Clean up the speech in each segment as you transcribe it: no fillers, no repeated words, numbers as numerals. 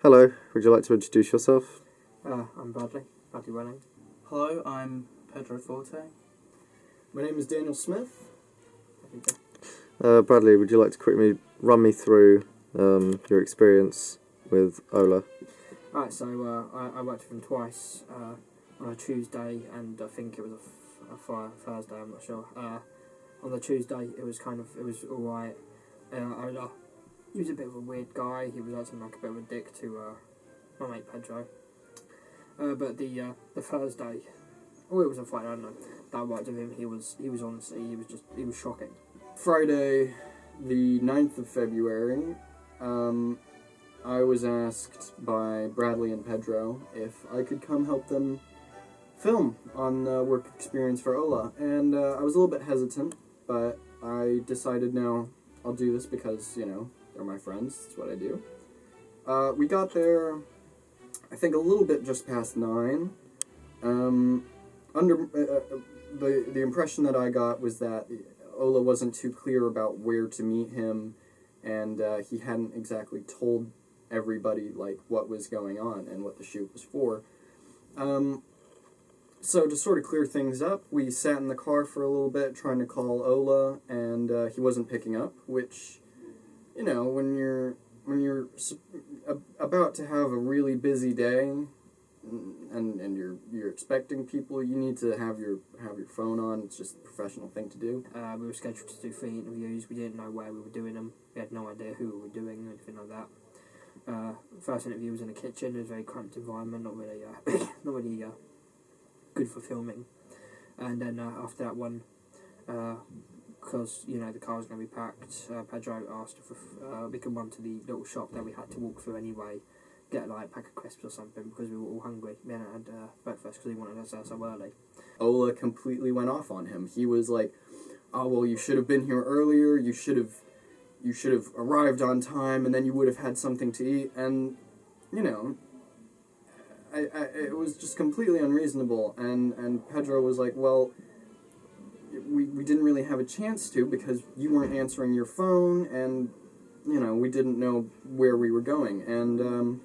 Hello, would you like to introduce yourself? I'm Bradley Running. Hello, I'm Pedro Forte. My name is Daniel Smith. Bradley, would you like to quickly run me through your experience with Ola? Right, so I worked with him twice on a Tuesday, and I think it was a Thursday, I'm not sure. On the Tuesday, it was alright. Ola, he was a bit of a weird guy. He was acting like a bit of a dick to my mate Pedro. But the Thursday, it was a Friday, I don't know. That I worked with him. He was honestly, he was shocking. Friday, the 9th of February, I was asked by Bradley and Pedro if I could come help them film on the work experience for Ola. And I was a little bit hesitant, but I decided, no, I'll do this because, they're my friends. It's what I do. We got there, I think, a little bit just past 9. The impression that I got was that Ola wasn't too clear about where to meet him, and he hadn't exactly told everybody what was going on and what the shoot was for. So to sort of clear things up, we sat in the car for a little bit trying to call Ola, and he wasn't picking up, which, when you're about to have a really busy day and you're expecting people, you need to have your phone on. It's just a professional thing to do. We were scheduled to do 3 interviews. We didn't know where we were doing them. We had no idea who we were doing, anything like that. First interview was in the kitchen. It was a very cramped environment, not really good for filming. And then after that one, because the car was going to be packed, Pedro asked if we could run to the little shop that we had to walk through anyway, get a pack of crisps or something, because we were all hungry. We hadn't had breakfast because he wanted us out so early. Ola completely went off on him. He was like, "Oh well, you should have been here earlier. You should have arrived on time, and then you would have had something to eat." And it was just completely unreasonable. And Pedro was like, "Well, we didn't really have a chance to because you weren't answering your phone, and we didn't know where we were going." And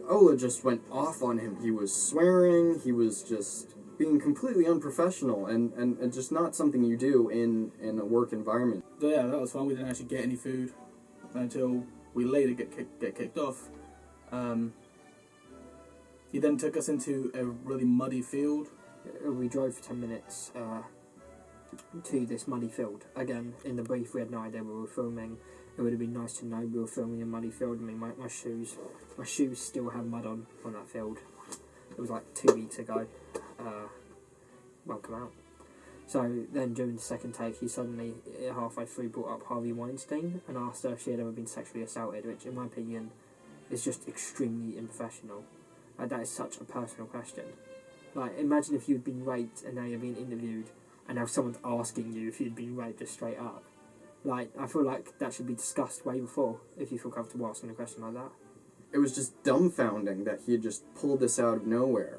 Ola just went off on him. He was swearing. He was just being completely unprofessional and just not something you do in a work environment. So yeah, that was fun. We didn't actually get any food until we later get kicked off. He then took us into a really muddy field. We drove for 10 minutes to this muddy field. Again, in the brief, we had no idea we were filming. It would have been nice to know we were filming a muddy field. I mean, my shoes still have mud on that field. It was 2 weeks ago. Won't come out. So then during the second take, he suddenly, halfway through, brought up Harvey Weinstein and asked her if she had ever been sexually assaulted, which in my opinion is just extremely unprofessional. That is such a personal question. Imagine if you'd been raped and now you're being interviewed and now someone's asking you if you'd been raped just straight up. I feel like that should be discussed way before, if you feel comfortable asking a question like that. It was just dumbfounding that he had just pulled this out of nowhere.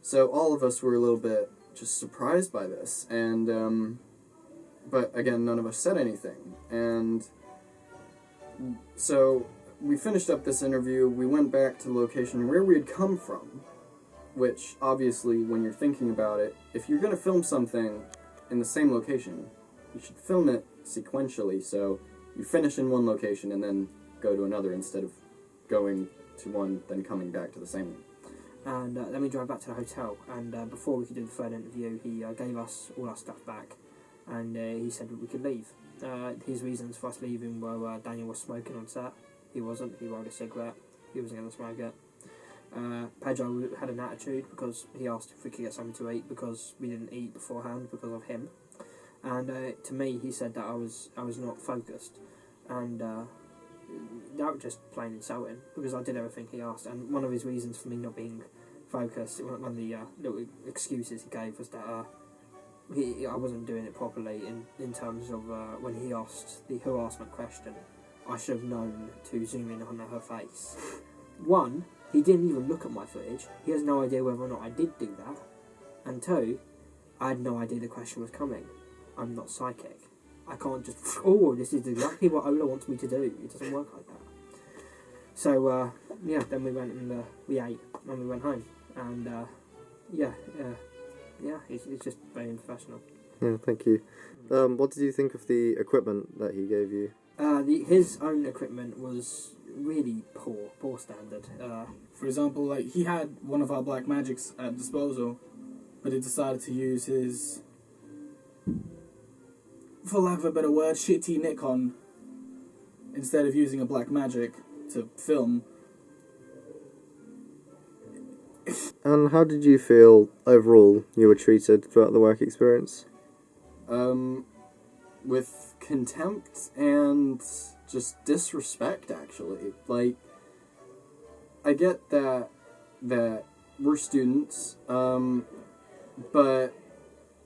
So all of us were a little bit just surprised by this, and but again, none of us said anything. And so we finished up this interview. We went back to the location where we had come from, which obviously, when you're thinking about it, if you're going to film something in the same location, you should film it sequentially, so you finish in one location and then go to another instead of going to one, then coming back to the same one. And then we drove back to the hotel, and before we could do the third interview, he gave us all our stuff back, and he said that we could leave. His reasons for us leaving were Daniel was smoking on set. He wasn't. He rolled a cigarette. He wasn't going to smoke it. Pedro had an attitude because he asked if we could get something to eat because we didn't eat beforehand because of him. And to me, he said that I was not focused, and that was just plain insulting because I did everything he asked. And one of his reasons for me not being focused, one of the little excuses he gave was that I wasn't doing it properly in terms of when he asked the harassment question. I should have known to zoom in on her face. One, he didn't even look at my footage. He has no idea whether or not I did do that. And two, I had no idea the question was coming. I'm not psychic. I can't just, this is exactly what Ola wants me to do. It doesn't work like that. So then we went and we ate and we went home, and it's just very unprofessional. Yeah, thank you. What did you think of the equipment that he gave you? His own equipment was really poor standard. For example, like he had one of our black magics at disposal, but he decided to use his, for lack of a better word, shitty Nikon instead of using a black magic to film. And how did you feel overall you were treated throughout the work experience? With contempt and just disrespect, actually. Like, I get that we're students, but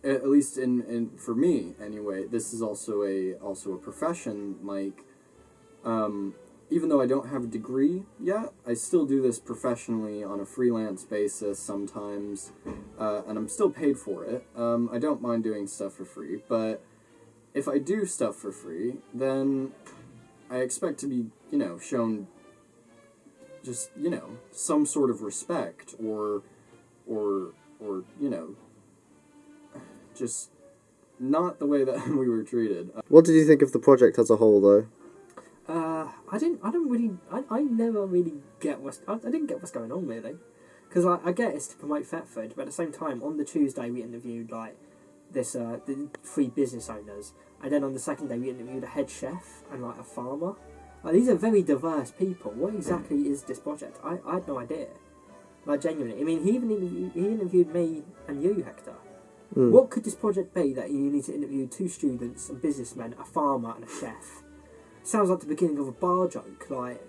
at least in for me anyway, this is also a profession. Like, even though I don't have a degree yet, I still do this professionally on a freelance basis sometimes, and I'm still paid for it. I don't mind doing stuff for free, but if I do stuff for free, then I expect to be, shown just, some sort of respect or just not the way that we were treated. What did you think of the project as a whole, though? I never really get I didn't get what's going on, really. Because I get it's to promote Thetford, but at the same time, on the Tuesday we interviewed, like, the 3 business owners, and then on the second day we interviewed a head chef and, like, a farmer. Like, these are very diverse people. What exactly is this project? I had no idea. Like, genuinely. I mean, he interviewed me and you, Hector. What could this project be that you need to interview 2 students, a businessman, a farmer, and a chef? Sounds like the beginning of a bar joke. Like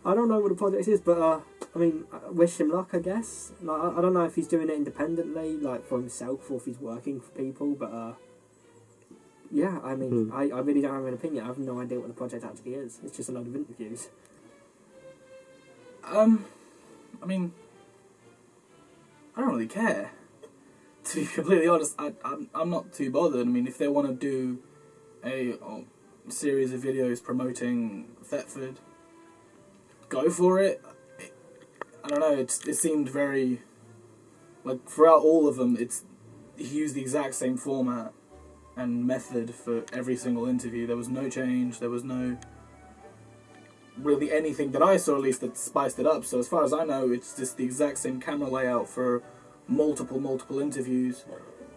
I don't know what the project is, but I mean, I wish him luck, I guess. Like, I don't know if he's doing it independently, like for himself, or if he's working for people. But yeah, I mean, I really don't have an opinion. I have no idea what the project actually is. It's just a load of interviews. I mean, I don't really care. To be completely honest, I'm not too bothered. I mean, if they want to do a series of videos promoting Thetford, go for it. I don't know, it seemed very, like, throughout all of them, he used the exact same format and method for every single interview. There was no change, there was no really anything that I saw, at least, that spiced it up. So as far as I know, it's just the exact same camera layout for multiple interviews,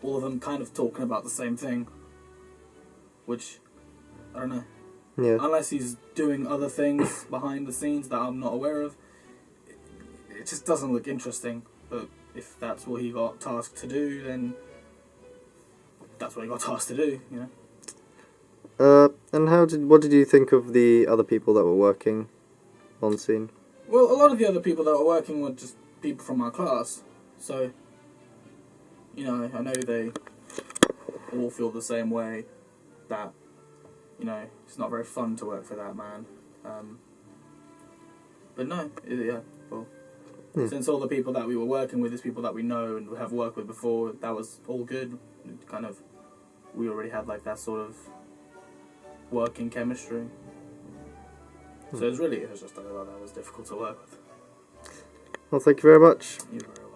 all of them kind of talking about the same thing. Which, I don't know. Yeah. Unless he's doing other things behind the scenes that I'm not aware of, it just doesn't look interesting. But if that's what he got tasked to do, then that's what he got tasked to do, And what did you think of the other people that were working on scene? Well, a lot of the other people that were working were just people from our class. So, I know they all feel the same way. That, it's not very fun to work for that man. But no, since all the people that we were working with is people that we know and have worked with before, that was all good. We already had, like, that sort of working chemistry. So it was just a lot that was difficult to work with. Well, thank you very much. You're very welcome.